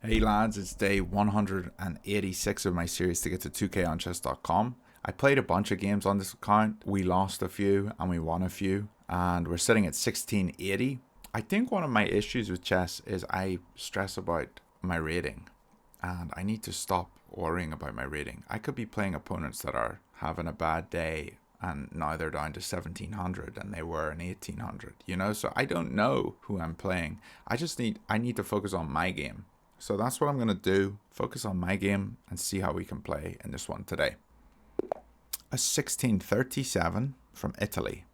Hey lads, it's day 186 of my series to get to 2k on chess.com. I played a bunch of games on this account. We lost a few and we won a few, and we're sitting at 1680. I think one of my issues with chess is I stress about my rating, and I need to stop worrying about my rating. I could be playing opponents that are having a bad day and now they're down to 1700 and they were in 1800, so I don't know who I'm playing. I need to focus on my game. So that's what I'm going to do. Focus on my game and see how we can play in this one today. A 1637 from Italy.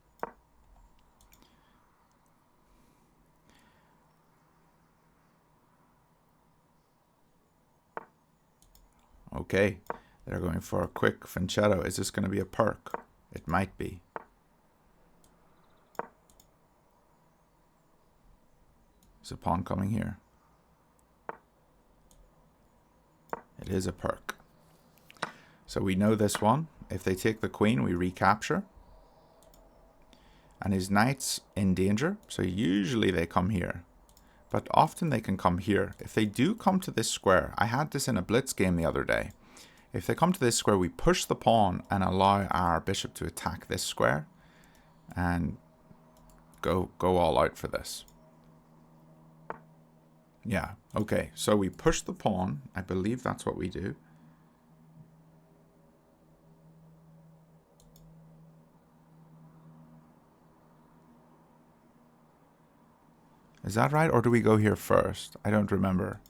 Okay, they're going for a quick fianchetto. Is this going to be a perk? It might be. Is a pawn coming here? It is a perk. So we know this one. If they take the queen, we recapture. And his knight's in danger, so usually they come here. But often they can come here. If they do come to this square, I had this in a blitz game the other day. If they come to this square, we push the pawn and allow our bishop to attack this square. And go all out for this. Yeah, okay, so we push the pawn. I believe that's what we do. Is that right, or do we go here first? I don't remember.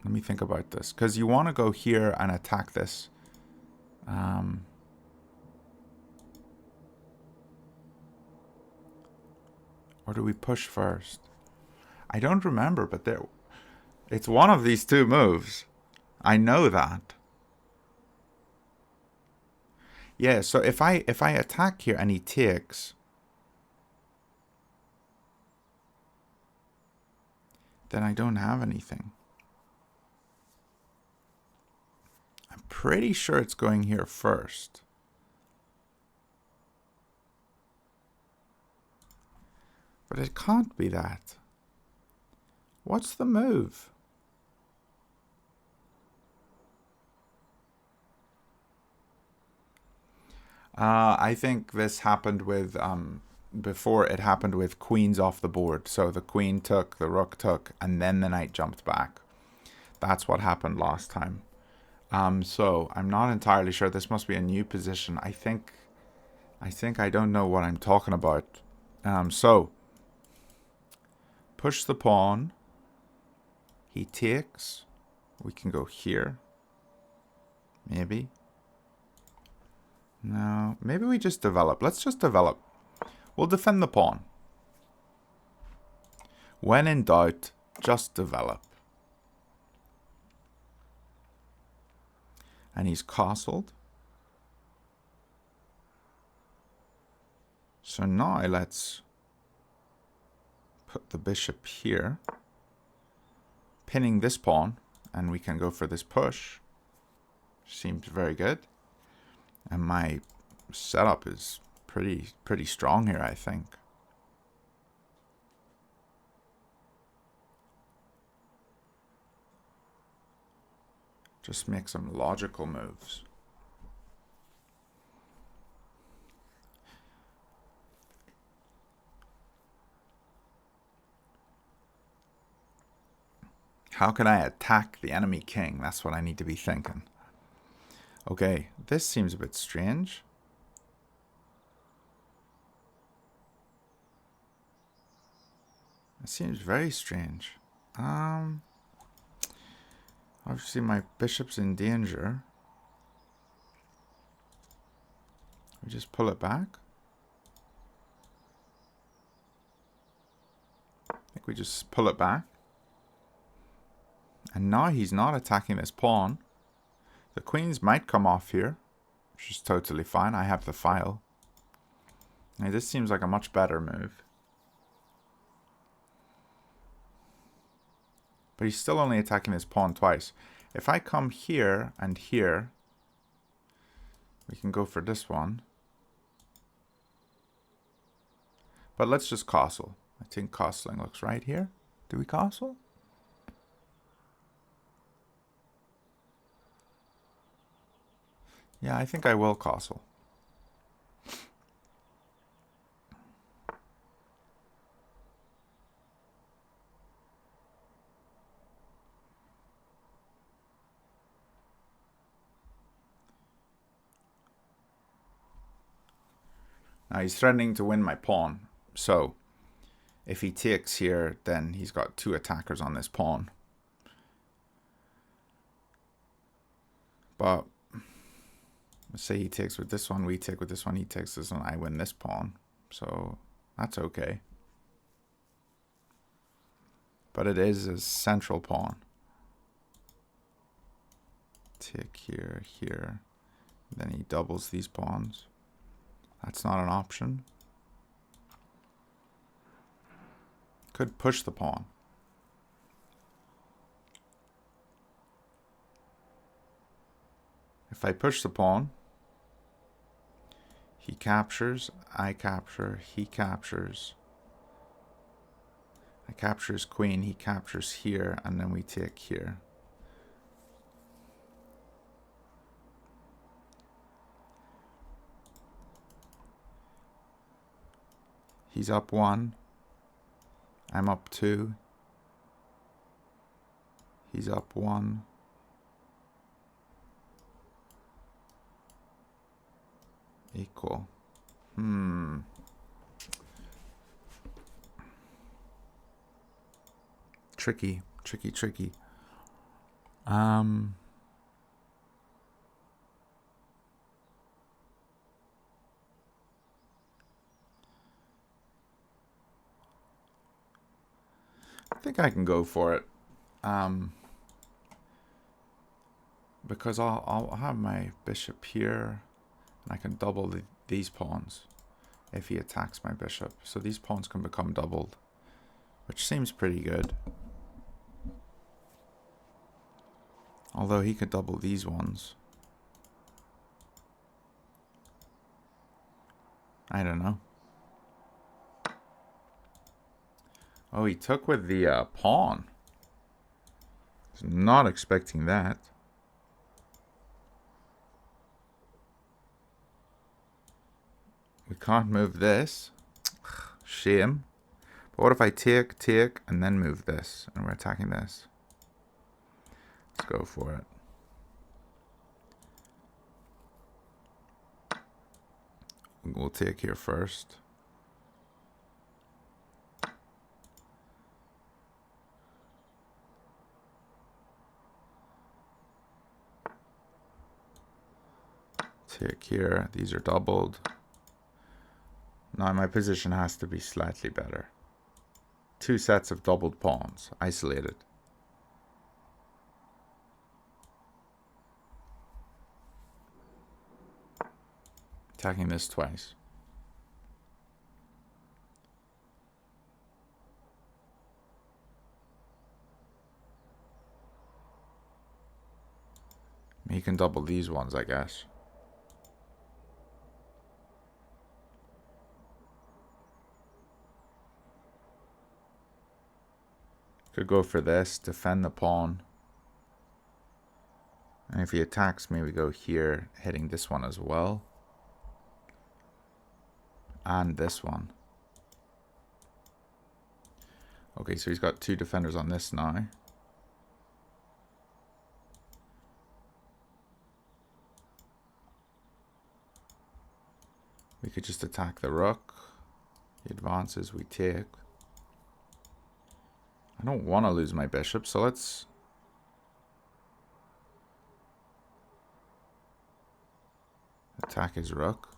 Let me think about this, because you want to go here and attack this. Or do we push first? I don't remember, but it's one of these two moves. I know that. Yeah, so if I attack here and he takes, then I don't have anything. I'm pretty sure it's going here first. But it can't be that. What's the move? I think this happened with, before it happened with queens off the board. So the queen took, the rook took, and then the knight jumped back. That's what happened last time. So I'm not entirely sure. This must be a new position. I think I don't know what I'm talking about. So push the pawn. He takes. We can go here. Maybe. No, maybe we just develop. Let's just develop. We'll defend the pawn. When in doubt, just develop. And he's castled. So now let's put the bishop here, pinning this pawn, and we can go for this push. Seems very good. And my setup is pretty strong here, I think. Just make some logical moves. How can I attack the enemy king? That's what I need to be thinking. Okay, this seems a bit strange. It seems very strange. Obviously my bishop's in danger. We just pull it back. I think we just pull it back. And now he's not attacking this pawn. The queens might come off here, which is totally fine. I have the file. Now, this seems like a much better move. But he's still only attacking this pawn twice. If I come here and here, we can go for this one. But let's just castle. I think castling looks right here. Do we castle? Yeah, I think I will castle. Now he's threatening to win my pawn. So if he takes here, then he's got 2 attackers on this pawn. But let's say he takes with this one, we take with this one, he takes this one, I win this pawn. So that's okay. But it is a central pawn. Take here, here. Then he doubles these pawns. That's not an option. Could push the pawn. If I push the pawn, he captures, I capture, he captures. I capture his queen, he captures here, and then we take here. He's up 1. I'm up 2. He's up 1. Equal. Tricky. I think I can go for it. Because I'll have my bishop here, and I can double these pawns if he attacks my bishop. So these pawns can become doubled, which seems pretty good. Although he could double these ones. I don't know. Oh, he took with the pawn. Was not expecting that. We can't move this. Shame. But what if I take, and then move this? And we're attacking this. Let's go for it. We'll take here first. Take here. These are doubled. Now my position has to be slightly better. 2 sets of doubled pawns, isolated. Attacking this twice. He can double these ones, I guess. Could go for this, defend the pawn. And if he attacks me, we go here, hitting this one as well. And this one. Okay, so he's got 2 defenders on this now. We could just attack the rook. He advances, we take. I don't want to lose my bishop, so let's... attack his rook.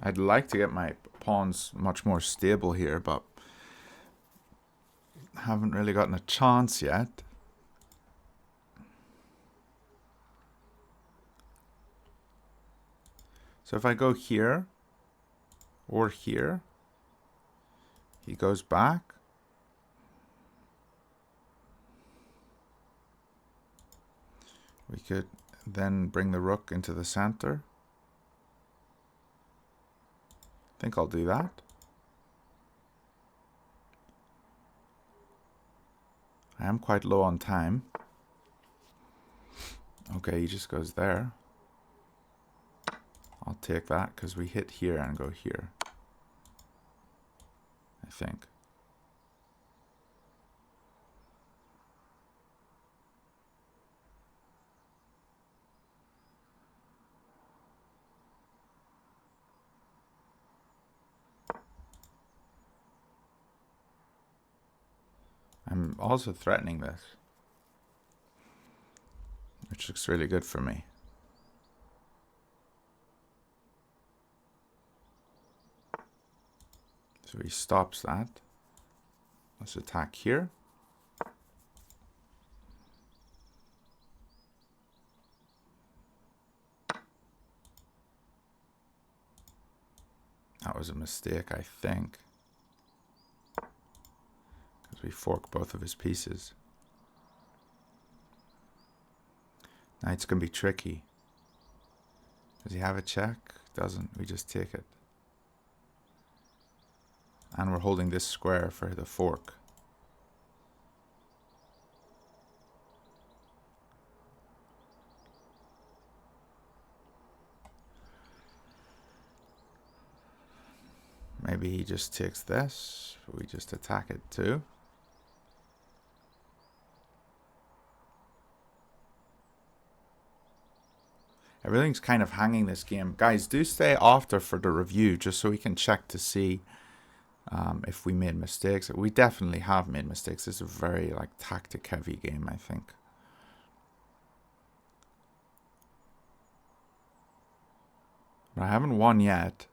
I'd like to get my pawns much more stable here, but haven't really gotten a chance yet. So if I go here or here, he goes back. We could then bring the rook into the center. think I'll do that. I am quite low on time. Okay, he just goes there. I'll take that because we hit here and go here, I think. I'm also threatening this, which looks really good for me. So he stops that. Let's attack here. That was a mistake, I think, because we fork both of his pieces. Now it's going to be tricky. Does he have a check? Doesn't. We just take it. And we're holding this square for the fork. Maybe he just takes this. We just attack it too. Everything's kind of hanging this game. Guys, do stay after for the review just so we can check to see if we made mistakes. We definitely have made mistakes. This is a very like tactic heavy game, I think. But I haven't won yet.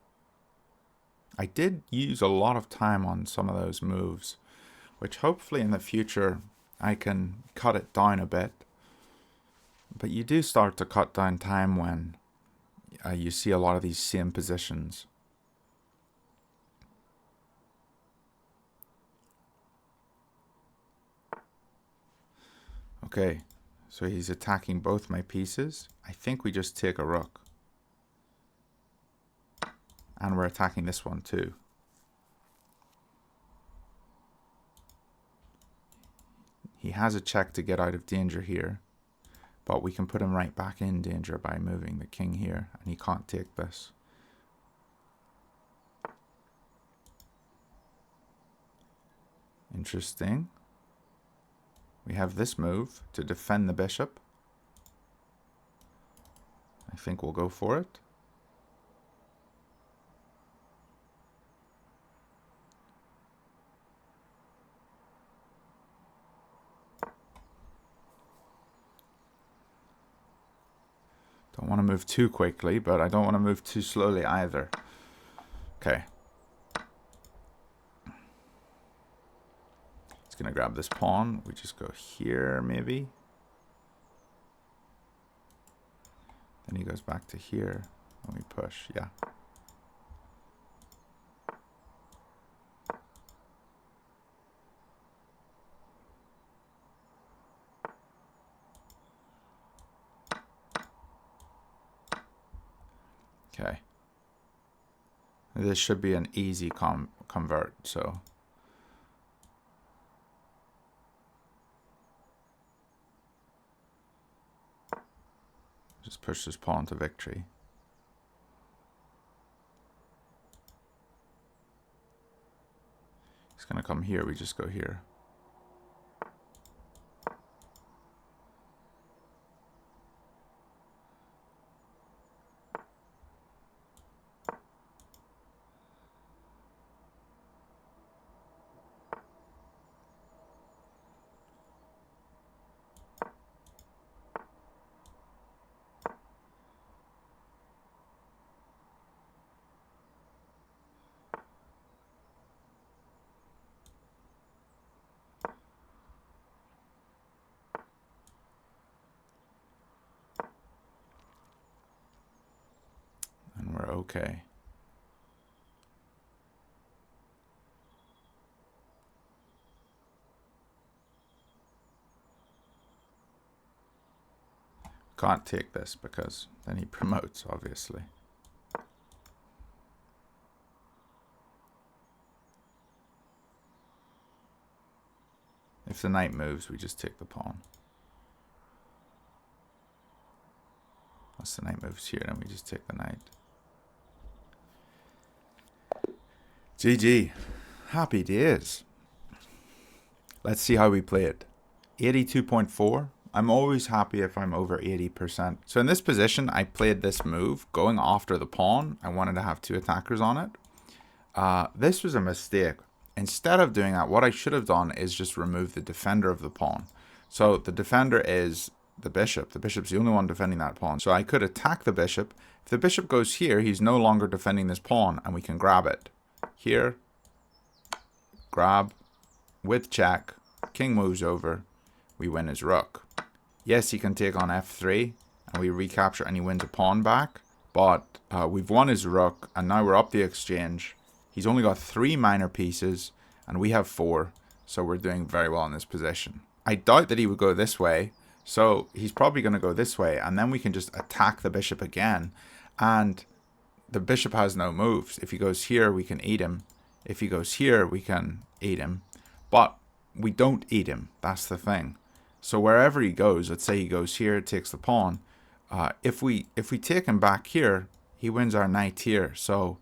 I did use a lot of time on some of those moves, which hopefully in the future I can cut it down a bit. But you do start to cut down time when you see a lot of these same positions. Okay, so he's attacking both my pieces. I think we just take a rook. And we're attacking this one too. He has a check to get out of danger here. But we can put him right back in danger by moving the king here. And he can't take this. Interesting. We have this move to defend the bishop. I think we'll go for it. Don't want to move too quickly, but I don't want to move too slowly either. Okay. He's going to grab this pawn. We just go here, maybe. Then he goes back to here. And we push, yeah. Okay. This should be an easy convert, so. Just push this pawn to victory. He's going to come here, we just go here. Okay. Can't take this because then he promotes, obviously. If the knight moves, we just take the pawn. Once the knight moves here, then we just take the knight. GG. Happy days. Let's see how we play it. 82.4. I'm always happy if I'm over 80%. So in this position, I played this move, going after the pawn. I wanted to have two attackers on it. This was a mistake. Instead of doing that, what I should have done is just remove the defender of the pawn. So the defender is the bishop. The bishop's the only one defending that pawn. So I could attack the bishop. If the bishop goes here, he's no longer defending this pawn, and we can grab it. Here, grab, with check, king moves over, we win his rook. Yes, he can take on f3, and we recapture, and he wins a pawn back. But we've won his rook, and now we're up the exchange. He's only got 3 minor pieces, and we have 4, so we're doing very well in this position. I doubt that he would go this way, so he's probably going to go this way, and then we can just attack the bishop again, and the bishop has no moves. If he goes here, we can eat him. If he goes here, we can eat him, but we don't eat him. That's the thing. So wherever he goes, let's say he goes here, takes the pawn. If we take him back here, he wins our knight here. So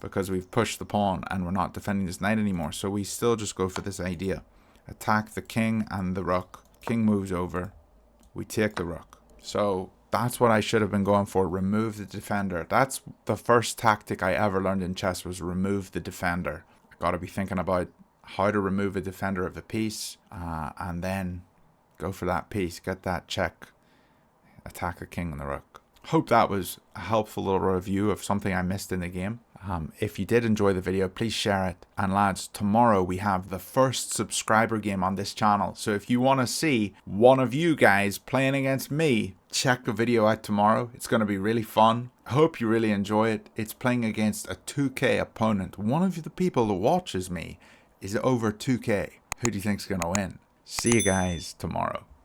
because we've pushed the pawn and we're not defending this knight anymore. So we still just go for this idea. Attack the king and the rook. King moves over. We take the rook. So that's what I should have been going for. Remove the defender. That's the first tactic I ever learned in chess, was remove the defender. I got to be thinking about how to remove a defender of a piece, and then go for that piece. Get that check. Attack the king and the rook. Hope that was a helpful little review of something I missed in the game. If you did enjoy the video, please share it. And lads, tomorrow we have the first subscriber game on this channel. So if you want to see one of you guys playing against me, check the video out tomorrow. It's going to be really fun. I hope you really enjoy it. It's playing against a 2K opponent. One of the people that watches me is over 2K. Who do you think's going to win? See you guys tomorrow.